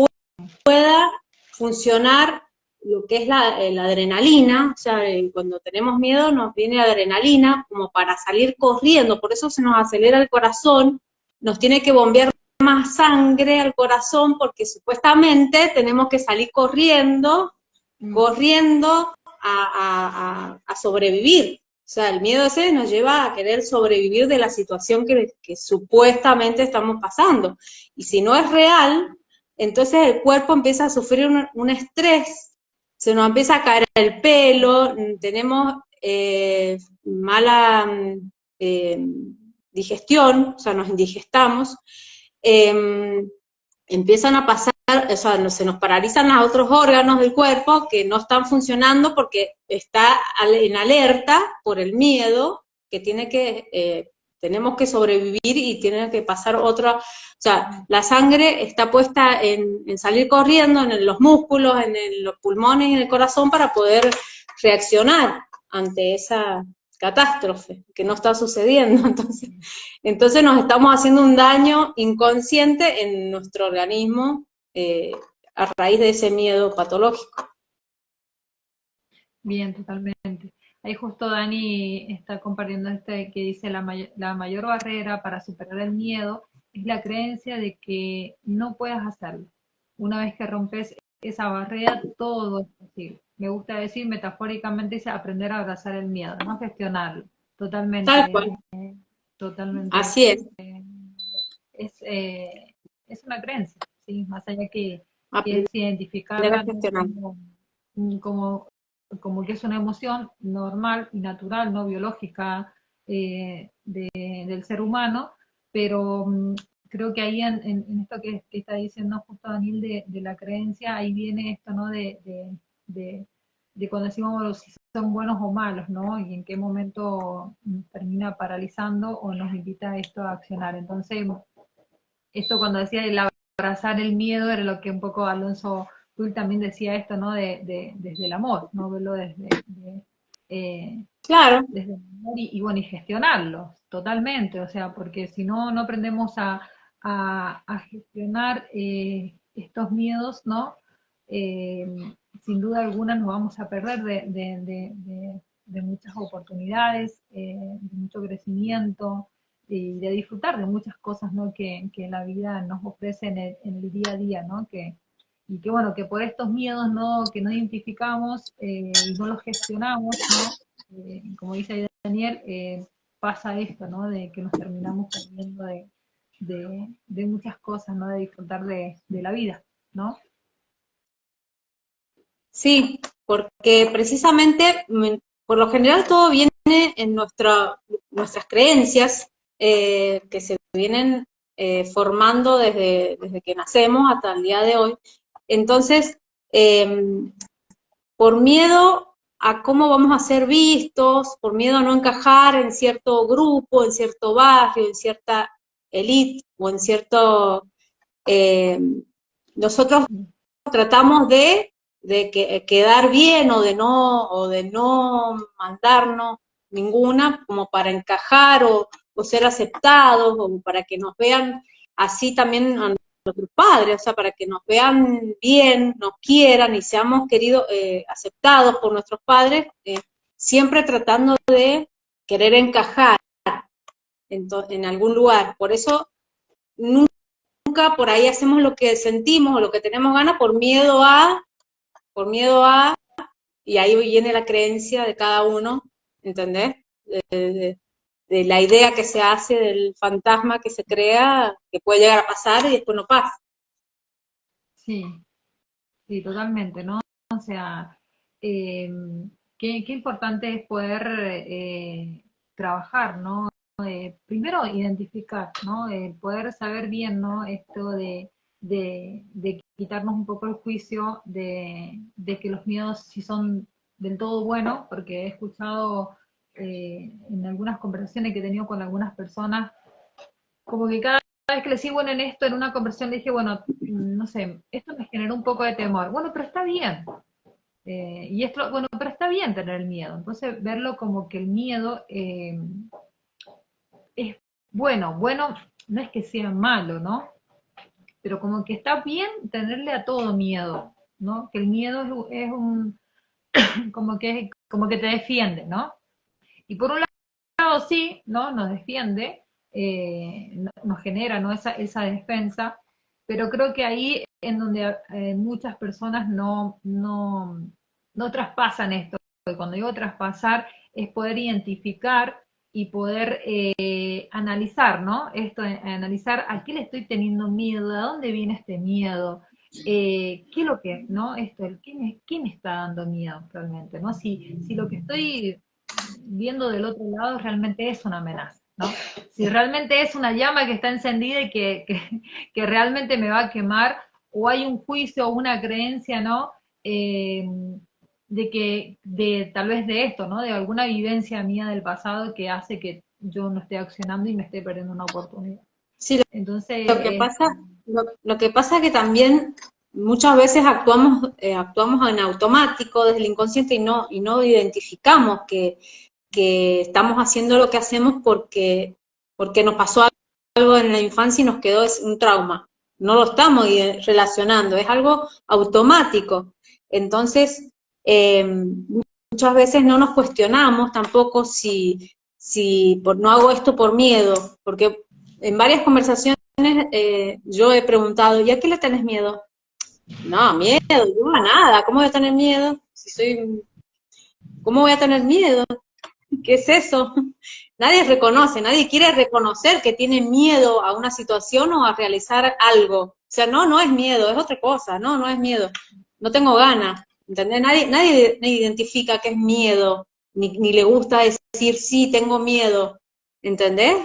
pueda funcionar lo que es la adrenalina, o sea, cuando tenemos miedo nos viene adrenalina como para salir corriendo, por eso se nos acelera el corazón, nos tiene que bombear más sangre al corazón porque supuestamente tenemos que salir corriendo a sobrevivir. O sea, el miedo ese nos lleva a querer sobrevivir de la situación que supuestamente estamos pasando. Y si no es real, entonces el cuerpo empieza a sufrir un estrés, se nos empieza a caer el pelo, tenemos mala eh, digestión, o sea, nos indigestamos, empiezan a pasar, o sea, se nos paralizan los otros órganos del cuerpo que no están funcionando porque está en alerta por el miedo que tenemos que sobrevivir y tiene que pasar otra, o sea, la sangre está puesta en salir corriendo, en los músculos, en los pulmones y en el corazón para poder reaccionar ante esa catástrofe que no está sucediendo. Entonces nos estamos haciendo un daño inconsciente en nuestro organismo a raíz de ese miedo patológico. Bien, totalmente. Ahí justo Dani está compartiendo este que dice la mayor barrera para superar el miedo es la creencia de que no puedas hacerlo. Una vez que rompes esa barrera, todo es posible. Me gusta decir metafóricamente, dice aprender a abrazar el miedo, no gestionarlo. Tal Totalmente, cual. totalmente. Así es. Es, eh, es una creencia, ¿sí? Más allá que Aprender es identificarla a gestionar. como, como que es una emoción normal y natural, no biológica del ser humano, pero creo que ahí en esto que está diciendo justo Daniel de la creencia, ahí viene esto, ¿no? De cuando decimos si son buenos o malos, ¿no? Y en qué momento nos termina paralizando o nos invita a esto a accionar. Entonces, esto cuando decía el abrazar el miedo era lo que un poco Alonso Puig también decía esto, ¿no? Desde el amor, ¿no? Verlo Claro, desde el amor y bueno, y gestionarlo totalmente, o sea, porque si no, no aprendemos a gestionar estos miedos, ¿no? Eh, Sin duda alguna nos vamos a perder de muchas oportunidades, de mucho crecimiento, y de disfrutar de muchas cosas, ¿no? Que la vida nos ofrece en el día a día, ¿no? Y que bueno, que por estos miedos, ¿no? Que no identificamos y no los gestionamos, ¿no? Como dice ahí Daniel, pasa esto, ¿no? De que nos terminamos perdiendo de muchas cosas, ¿no? De disfrutar de la vida, ¿no? sí, porque precisamente, por lo general todo viene en nuestras creencias que se vienen formando desde que nacemos hasta el día de hoy. Entonces, eh, por miedo a cómo vamos a ser vistos, por miedo a no encajar en cierto grupo, en cierto barrio, en cierta elite o en cierto... nosotros tratamos de quedar bien o de no mandarnos ninguna como para encajar o ser aceptados o para que nos vean así también a nuestros padres, o sea, para que nos vean bien, nos quieran y seamos queridos, aceptados por nuestros padres, siempre tratando de querer encajar en algún lugar. Por eso nunca por ahí hacemos lo que sentimos o lo que tenemos ganas por miedo a, y ahí viene la creencia de cada uno, ¿entendés? De la idea que se hace del fantasma que se crea, que puede llegar a pasar y después no pasa. Sí, sí, totalmente, ¿no? O sea, eh, qué importante es poder trabajar, ¿no? Primero identificar, ¿no? Poder saber bien, ¿no? Esto de quitarnos un poco el juicio de que los miedos sí son del todo buenos, porque he escuchado en algunas conversaciones que he tenido con algunas personas, como que cada vez que le sigo en esto, en una conversación le dije, bueno, no sé, esto me generó un poco de temor. Bueno, pero está bien. Y esto, bueno, pero está bien tener el miedo. Entonces, verlo como que el miedo es bueno. Bueno, no es que sea malo, ¿no? Pero como que está bien tenerle a todo miedo, ¿no? Que el miedo es un, como que te defiende, ¿no? Y por un lado sí, ¿no? Nos defiende, nos genera, ¿no? Esa defensa, pero creo que ahí en donde muchas personas no traspasan esto. Y cuando digo traspasar, es poder identificar y poder analizar, ¿no? Esto, analizar a qué le estoy teniendo miedo, a dónde viene este miedo, qué es lo que, ¿no? Esto, qué me está dando miedo realmente, ¿no? Si lo que estoy viendo del otro lado realmente es una amenaza, ¿no? Si realmente es una llama que está encendida y que realmente me va a quemar, o hay un juicio o una creencia, ¿no? De tal vez de esto, ¿no? De alguna vivencia mía del pasado que hace que yo no esté accionando y me esté perdiendo una oportunidad. Sí, Entonces, lo que pasa, lo que pasa es que también muchas veces actuamos en automático desde el inconsciente y no identificamos que estamos haciendo lo que hacemos porque nos pasó algo en la infancia y nos quedó un trauma. No lo estamos relacionando, es algo automático. Entonces, muchas veces no nos cuestionamos tampoco no hago esto por miedo, porque en varias conversaciones yo he preguntado, ¿y a qué le tenés miedo? No, miedo, yo a nada, ¿cómo voy a tener miedo? ¿Cómo voy a tener miedo? ¿Qué es eso? Nadie reconoce, nadie quiere reconocer que tiene miedo a una situación o a realizar algo. O sea, no es miedo, es otra cosa, no es miedo. No tengo ganas, ¿entendés? Nadie identifica qué es miedo, ni le gusta decir, sí, tengo miedo, ¿entendés?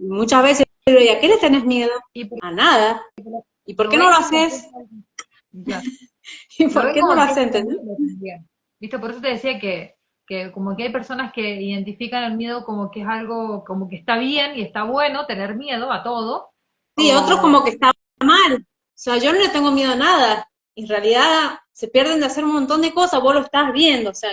Muchas veces, ¿y a qué le tenés miedo? y por- A nada. ¿Y por lo qué no lo ven como que haces? es algo, ya, ¿Y lo por ven qué no lo como que es haces? algo ¿Entendés? malo también. ¿Viste? Por eso te decía que como que hay personas que identifican el miedo como que es algo, como que está bien y está bueno tener miedo a todo, Sí, otros como o que está mal. O sea, yo no le tengo miedo a nada. En realidad se pierden de hacer un montón de cosas, vos lo estás viendo, o sea,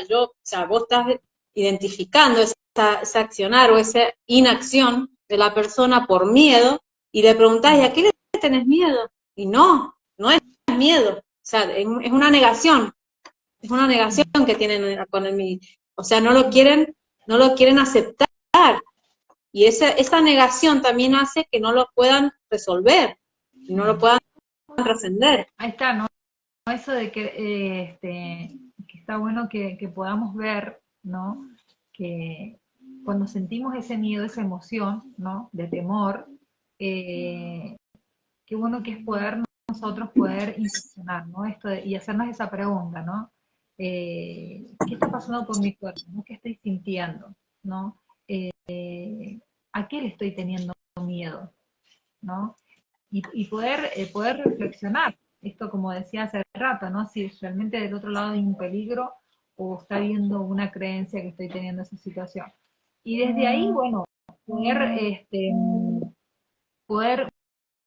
vos estás identificando esa accionar o esa inacción de la persona por miedo y le preguntás, ¿y a qué le tenés miedo? Y no es miedo. O sea, es una negación que tienen con el miedo. O sea, no lo quieren aceptar. Y esa negación también hace que no lo puedan resolver, no lo puedan trascender. ahí está, ¿no? Eso de que está bueno que podamos ver, ¿no? Que cuando sentimos ese miedo, esa emoción, ¿no? De temor, eh, qué bueno que es poder nosotros poder inspeccionar, ¿no? Y hacernos esa pregunta, ¿no? ¿Qué está pasando por mi cuerpo? ¿No? ¿Qué estoy sintiendo? ¿No? ¿A qué le estoy teniendo miedo? ¿No? Y poder reflexionar. Esto, como decía hace rato, ¿no? Si realmente del otro lado hay un peligro o está habiendo una creencia que estoy teniendo esa situación. Y desde ahí, bueno, poder poder,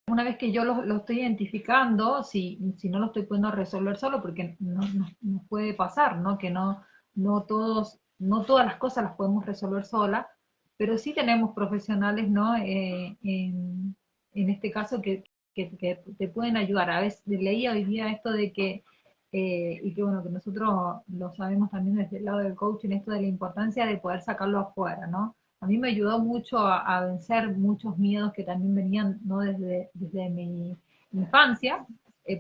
una vez que yo lo estoy identificando, si no lo estoy pudiendo resolver solo, porque nos puede pasar, ¿no? Que no todas las cosas las podemos resolver sola, pero sí tenemos profesionales, ¿no? En este caso que te pueden ayudar. A veces leía hoy día esto de que, y que bueno, que nosotros lo sabemos también desde el lado del coaching, esto de la importancia de poder sacarlo afuera, ¿no? A mí me ayudó mucho a vencer muchos miedos que también venían, ¿no? Desde mi infancia,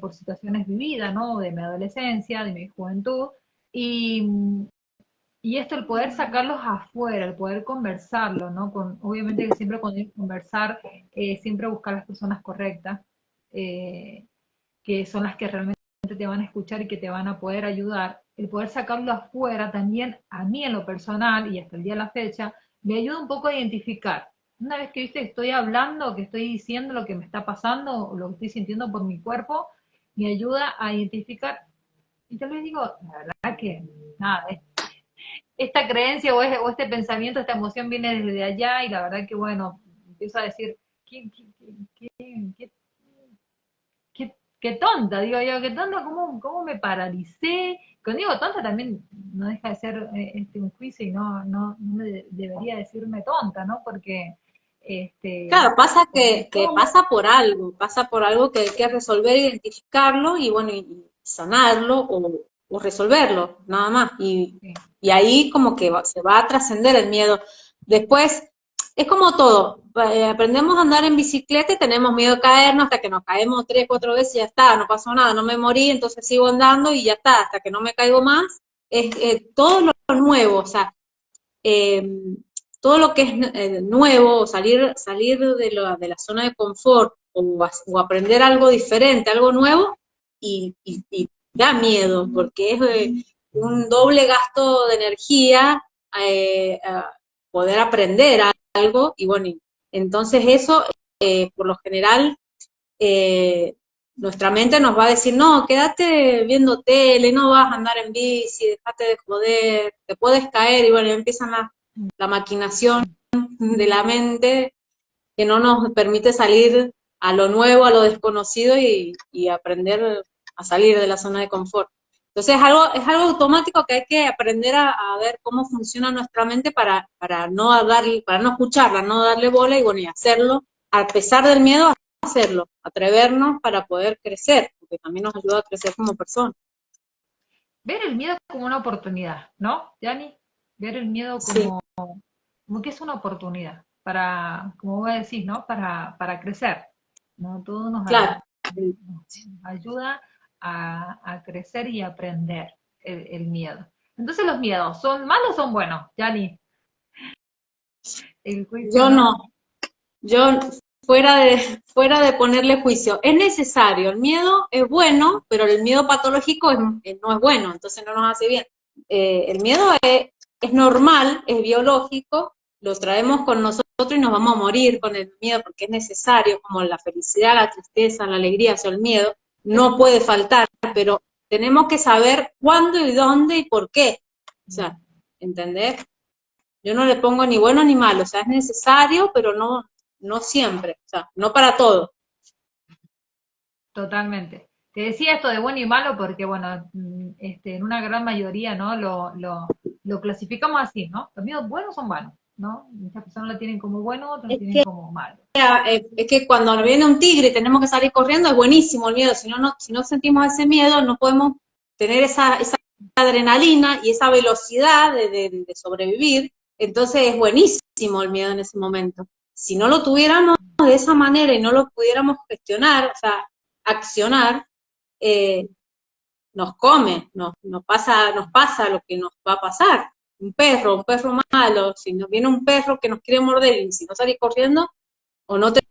por situaciones vividas, ¿no? De mi adolescencia, de mi juventud, y, y esto, el poder sacarlos afuera, el poder conversarlo, ¿no? Obviamente que siempre cuando hay que conversar, siempre buscar las personas correctas, eh, que son las que realmente te van a escuchar y que te van a poder ayudar. El poder sacarlo afuera también, a mí en lo personal y hasta el día de la fecha, me ayuda un poco a identificar. Una vez que viste que estoy hablando, que estoy diciendo lo que me está pasando o lo que estoy sintiendo por mi cuerpo, me ayuda a identificar. Y yo les digo, la verdad que nada, esta creencia o este pensamiento, esta emoción viene desde allá y la verdad que bueno, empiezo a decir, ¿qué, qué tonta, digo yo, qué tonta, cómo me paralicé? Cuando digo tonta también no deja de ser un juicio y no me debería decirme tonta, ¿no? Porque, Claro, pasa porque que pasa por algo que hay que resolver, identificarlo y bueno, y sanarlo o resolverlo, nada más. sí, Y ahí como que se va a trascender el miedo. Después, es como todo, aprendemos a andar en bicicleta y tenemos miedo de caernos hasta que nos caemos 3, 4 veces y ya está, no pasó nada, no me morí, entonces sigo andando y ya está, hasta que no me caigo más. Es todo lo nuevo, o sea, eh, todo lo que es nuevo, salir de la zona de confort o aprender algo diferente, algo nuevo, y da miedo, porque es un doble gasto de energía poder aprender algo, y bueno, entonces eso, por lo general, eh, nuestra mente nos va a decir, no, quédate viendo tele, no vas a andar en bici, déjate de joder, te puedes caer, y bueno, empieza la maquinación de la mente que no nos permite salir a lo nuevo, a lo desconocido y aprender a salir de la zona de confort. Entonces es algo automático que hay que aprender a ver cómo funciona nuestra mente para no escucharla, no darle bola y bueno, y hacerlo, a pesar del miedo, hacerlo, atrevernos para poder crecer, porque también nos ayuda a crecer como personas. ver el miedo como una oportunidad, ¿no, Yanni? Ver el miedo Sí, como que es una oportunidad para, como vos decís, ¿no? Para crecer, ¿no? Todo claro. nos ayuda a crecer y aprender el miedo. Entonces, ¿los miedos son malos o son buenos, Yanni? El juicio, Yo ¿no? no, yo fuera de ponerle juicio, es necesario, el miedo es bueno, pero el miedo patológico no es bueno, entonces no nos hace bien. El miedo es normal, es biológico, lo traemos con nosotros y nos vamos a morir con el miedo porque es necesario, como la felicidad, la tristeza, la alegría, o sea, el miedo no puede faltar, pero tenemos que saber cuándo y dónde y por qué. O sea, ¿entendés? Yo no le pongo ni bueno ni malo, o sea, es necesario, pero no siempre, o sea, no para todo. Totalmente. Te decía esto de bueno y malo porque, bueno, en una gran mayoría, ¿no? Lo clasificamos así, ¿no? Los miedos buenos son buenos, ¿no? Muchas personas lo tienen como bueno, otros lo Es tienen que, como malo. es que cuando viene un tigre y tenemos que salir corriendo, es buenísimo el miedo. Si no sentimos ese miedo, no podemos tener esa adrenalina y esa velocidad de sobrevivir. Entonces es buenísimo el miedo en ese momento. Si no lo tuviéramos de esa manera y no lo pudiéramos gestionar, o sea, accionar, eh, nos come, nos pasa lo que nos va a pasar. Un perro malo, si nos viene un perro que nos quiere morder y si no salís corriendo, o no te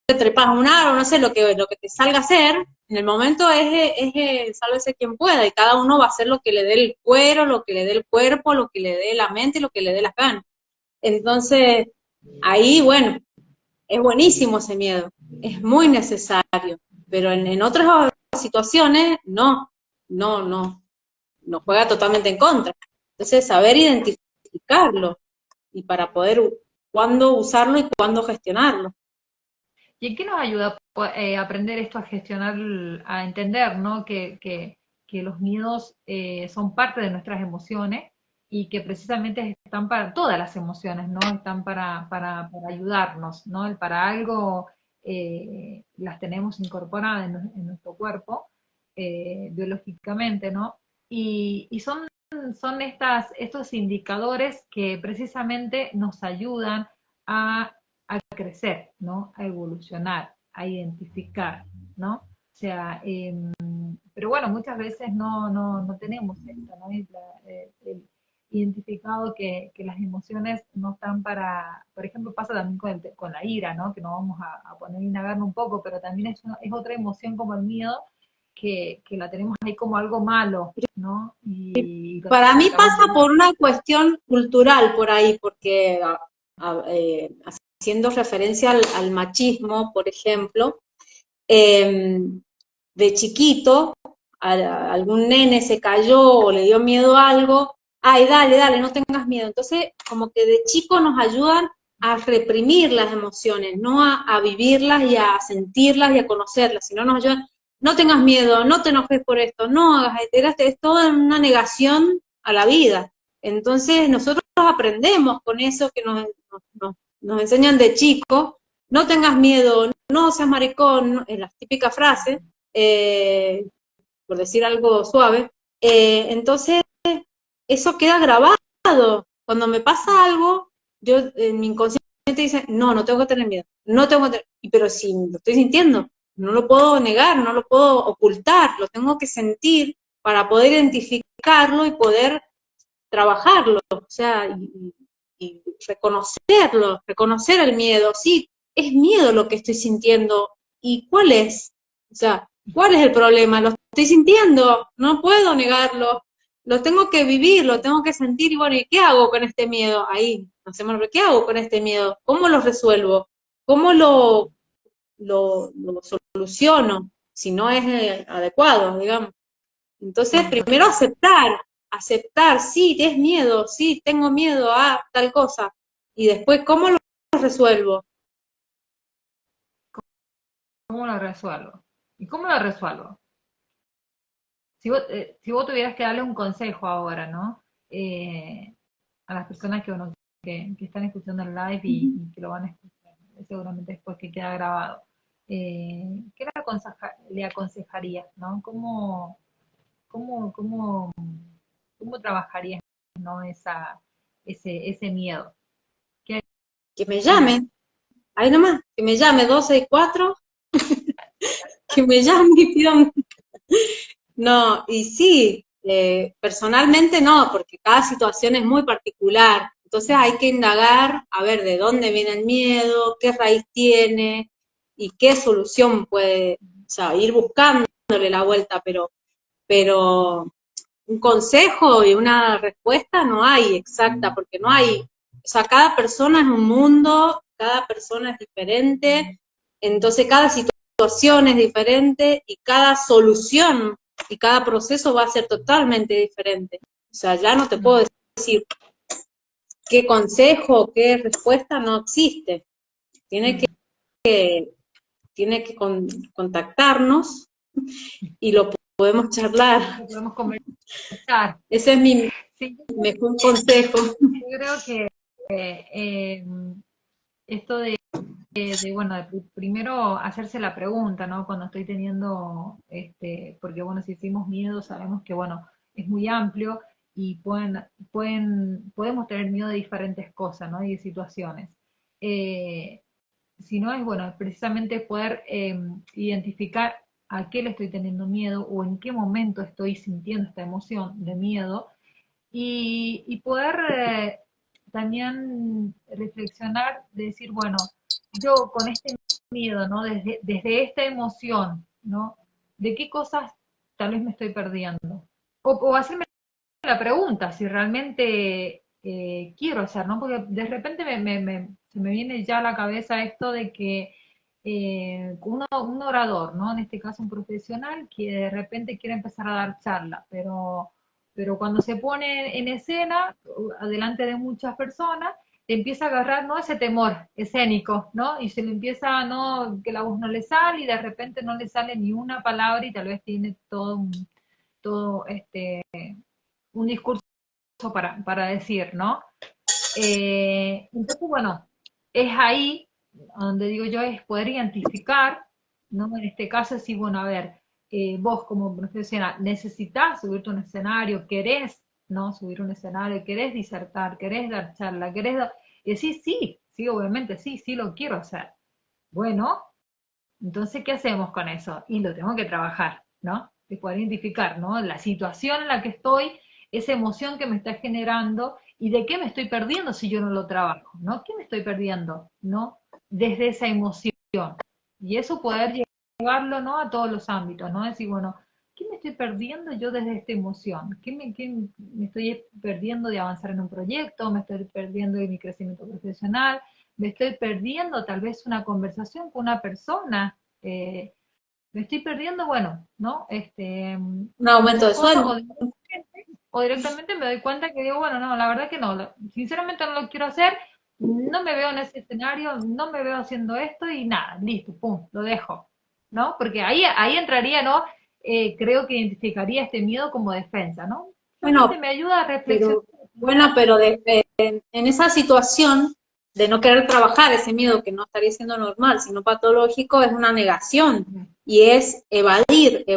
trepas a un árbol, no sé, lo que te salga a hacer, en el momento sálvese quien pueda, y cada uno va a hacer lo que le dé el cuero, lo que le dé el cuerpo, lo que le dé la mente, lo que le dé las ganas. Entonces, ahí, bueno, es buenísimo ese miedo, es muy necesario, pero en otras situaciones, no, nos juega totalmente en contra. Entonces, saber identificarlo y para poder cuándo usarlo y cuándo gestionarlo. ¿Y en qué nos ayuda aprender esto a gestionar, a entender, ¿no? Que los miedos son parte de nuestras emociones y que precisamente están para todas las emociones, ¿no? Están para ayudarnos, ¿no? Para algo las tenemos incorporadas en nuestro cuerpo, biológicamente, ¿no? Y son estos indicadores que precisamente nos ayudan a crecer, ¿no? A evolucionar, a identificar, ¿no? O sea, pero bueno, muchas veces no tenemos esto, ¿no? El identificado que las emociones no están para, por ejemplo, pasa también con la ira, ¿no? Que nos vamos a poner a indagarlo un poco, pero también es otra emoción como el miedo, que la tenemos ahí como algo malo, ¿no? Y lo Para mí tratamos pasa de... por una cuestión cultural por ahí, porque haciendo referencia al machismo, por ejemplo, eh, de chiquito, algún nene se cayó o le dio miedo a algo, ay, dale, dale, no tengas miedo. Entonces, como que de chico nos ayudan a reprimir las emociones, no a vivirlas y a sentirlas y a conocerlas, sino nos ayudan, no tengas miedo, no te enojes por esto, no hagas, es toda una negación a la vida. Entonces, nosotros aprendemos con eso que nos enseñan de chico, no tengas miedo, no seas maricón, es la típica frase, eh, por decir algo suave, entonces eso queda grabado. Cuando me pasa algo, yo en mi inconsciente dice, no, no tengo que tener miedo, no tengo que tener, pero si lo estoy sintiendo, no lo puedo negar, no lo puedo ocultar, lo tengo que sentir para poder identificarlo y poder trabajarlo, o sea, y reconocerlo, reconocer el miedo, sí, es miedo lo que estoy sintiendo, ¿y cuál es? O sea, ¿cuál es el problema? Lo estoy sintiendo, no puedo negarlo, lo tengo que vivir, lo tengo que sentir, y bueno, ¿y qué hago con este miedo? Ahí, hacemos, ¿qué hago con este miedo? ¿Cómo lo resuelvo? ¿Cómo lo soluciono? Si no es adecuado, digamos. Entonces, Sí, primero aceptar, sí, tienes miedo, sí, tengo miedo a tal cosa. Y después, ¿cómo lo resuelvo? ¿cómo lo resuelvo? ¿Y cómo lo resuelvo? Si vos tuvieras que darle un consejo ahora, ¿no? A las personas que están escuchando el live y que lo van a escuchar seguramente después que queda grabado, ¿qué le aconsejarías, ¿no? Cómo, cómo, cómo trabajarías, ¿no? Ese miedo. ¿Qué Que me harías? llame, ahí nomás, que me llame 264, que me llame y pidan. No, y sí, personalmente no, porque cada situación es muy particular. Entonces hay que indagar a ver de dónde viene el miedo, qué raíz tiene y qué solución puede, o sea, ir buscándole la vuelta, pero un consejo y una respuesta no hay exacta, porque no hay, o sea, cada persona es un mundo, cada persona es diferente, entonces cada situación es diferente y cada solución y cada proceso va a ser totalmente diferente. O sea, ya no te puedo decir qué consejo, qué respuesta, no existe. Tiene que, tiene que contactarnos y lo podemos charlar. Lo podemos conversar. Ese es mi Sí, mejor consejo. yo creo que esto bueno, primero hacerse la pregunta, ¿no? Cuando estoy teniendo, porque bueno, si hicimos miedo, sabemos que bueno, es muy amplio y podemos tener miedo de diferentes cosas, ¿no? Y de situaciones. Eh, si no es bueno, precisamente poder identificar a qué le estoy teniendo miedo o en qué momento estoy sintiendo esta emoción de miedo y poder también reflexionar, de decir, bueno, yo con este miedo, ¿no? Desde esta emoción, ¿no? ¿De qué cosas tal vez me estoy perdiendo? O hacerme la pregunta si realmente quiero hacer, ¿no? Porque de repente se me viene ya a la cabeza esto de que un orador, ¿no? En este caso un profesional que de repente quiere empezar a dar charla, pero cuando se pone en escena, delante de muchas personas, te empieza a agarrar, ¿no? Ese temor escénico, ¿no? Y se le empieza, ¿no? Que la voz no le sale y de repente no le sale ni una palabra y tal vez tiene todo un discurso para decir, ¿no? Entonces, bueno, es ahí donde digo yo, es poder identificar, ¿no? En este caso, decir, bueno, a ver, vos como profesional, necesitas subirte a un escenario, querés, ¿no? Subir un escenario, querés disertar, querés dar charla, y decir, sí, sí, obviamente, sí, sí lo quiero hacer. Bueno, entonces, ¿qué hacemos con eso? Y lo tengo que trabajar, ¿no? De poder identificar, ¿no? La situación en la que estoy, esa emoción que me está generando y de qué me estoy perdiendo si yo no lo trabajo, ¿no? ¿Qué me estoy perdiendo, ¿no? Desde esa emoción. Y eso poder llevarlo, ¿no? A todos los ámbitos, ¿no? Decir, bueno, ¿qué me estoy perdiendo yo desde esta emoción? ¿Qué me estoy perdiendo de avanzar en un proyecto? ¿Me estoy perdiendo de mi crecimiento profesional? ¿Me estoy perdiendo tal vez una conversación con una persona? Me estoy perdiendo, bueno, ¿no? Un aumento Muchas de cosas, sueldo. o directamente me doy cuenta que digo, bueno, no, la verdad que no, sinceramente no lo quiero hacer, no me veo en ese escenario, no me veo haciendo esto y nada, listo, pum, lo dejo, ¿no? Porque ahí entraría, ¿no? Creo que identificaría este miedo como defensa, ¿no? Solamente Bueno, me ayuda a reflexionar. pero en esa situación de no querer trabajar ese miedo que no estaría siendo normal, sino patológico, es una negación y es evadirte,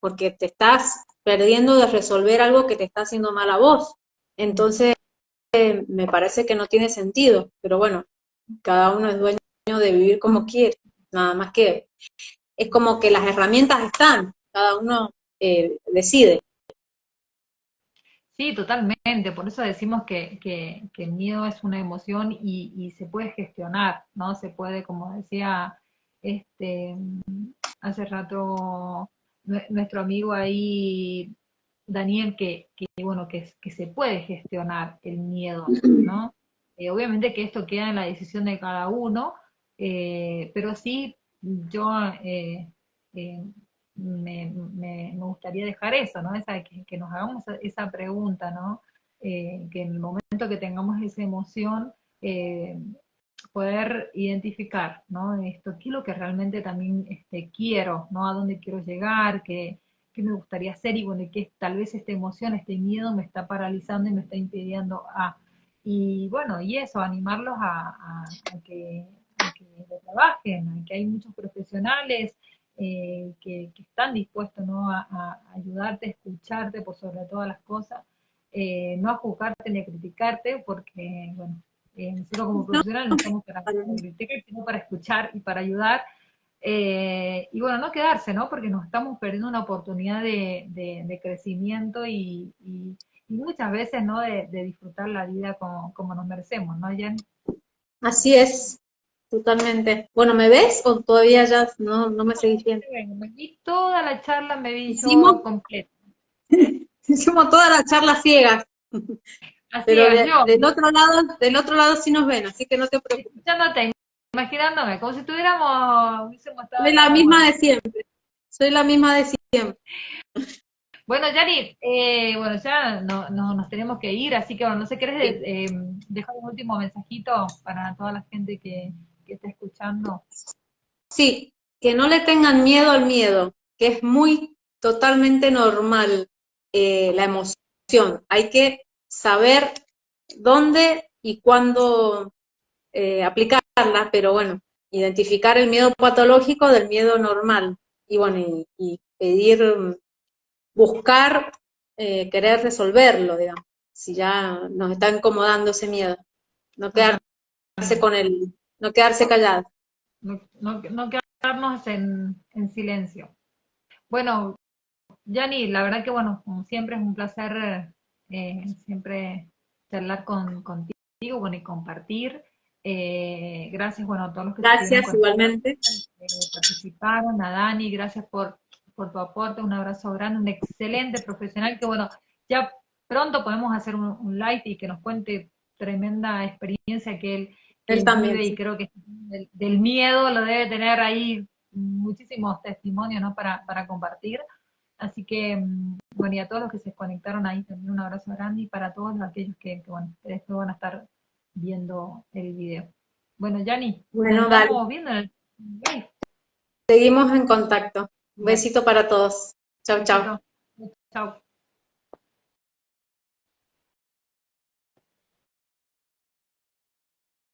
porque te estás perdiendo de resolver algo que te está haciendo mal a vos. Entonces, me parece que no tiene sentido, pero bueno, cada uno es dueño de vivir como quiere, nada más que es como que las herramientas están, cada uno decide. Sí, totalmente. Por eso decimos que el miedo es una emoción y se puede gestionar, ¿no? Se puede, como decía este hace rato nuestro amigo ahí, Daniel, bueno, que se puede gestionar el miedo, ¿no? Obviamente que esto queda en la decisión de cada uno, pero sí yo eh, me gustaría dejar eso, ¿no? Que nos hagamos esa pregunta, ¿no? Que en el momento que tengamos esa emoción, eh, poder identificar, ¿no? Esto, qué es lo que realmente también quiero, ¿no? A dónde quiero llegar, qué me gustaría hacer y bueno, y que tal vez esta emoción, este miedo me está paralizando y me está impidiendo a... Y bueno, y eso, animarlos a que lo trabajen, a que hay muchos profesionales que están dispuestos, ¿no? A ayudarte, a escucharte por sobre todas las cosas, no a juzgarte ni a criticarte, porque, bueno, nosotros como No, profesionales no estamos para criticar, sino para escuchar y para ayudar. Y bueno, no quedarse, ¿no? Porque nos estamos perdiendo una oportunidad de crecimiento y muchas veces, ¿no? De disfrutar la vida como nos merecemos, ¿no, Jen? así es, totalmente. Bueno, ¿me ves o todavía ya no me seguís viendo? Bueno, me vi toda la charla, me vi yo Hicimos, completa. hicimos toda la charla ciegas, Así pero es, yo, del otro lado sí nos ven, así que no te preocupes. escuchándote, imaginándome, como si hubiésemos estado Soy acá la en misma Uruguay. de siempre, soy la misma de siempre. Bueno, Yari, bueno, ya nos tenemos que ir, así que bueno, no sé, ¿querés dejar un último mensajito para toda la gente que está escuchando? Sí, que no le tengan miedo al miedo, que es muy totalmente normal la emoción. Hay que saber dónde y cuándo aplicarla, pero bueno, identificar el miedo patológico del miedo normal. Y bueno, y pedir, buscar, querer resolverlo, digamos, si ya nos está incomodando ese miedo. No quedarse Totalmente. con no quedarse callado. No quedarnos en silencio. Bueno, Yani, la verdad que bueno, como siempre es un placer siempre charlar contigo, bueno, y compartir. Gracias, bueno, a todos los que se estuvieron Gracias, conectados, igualmente. participaron, a Dani, gracias por tu aporte, un abrazo grande, un excelente profesional que bueno, ya pronto podemos hacer un live y que nos cuente tremenda experiencia que Él él también, vive y sí. creo que del miedo lo debe tener ahí muchísimos testimonios, ¿no? Para compartir. Así que, bueno, y a todos los que se conectaron ahí también un abrazo grande y para todos aquellos bueno, que después van a estar viendo el video. Bueno, Yanni, nos Bueno, dale, estamos viendo en el live. seguimos en contacto. Un Dale, besito para todos. Chau, chau. besito. Chao.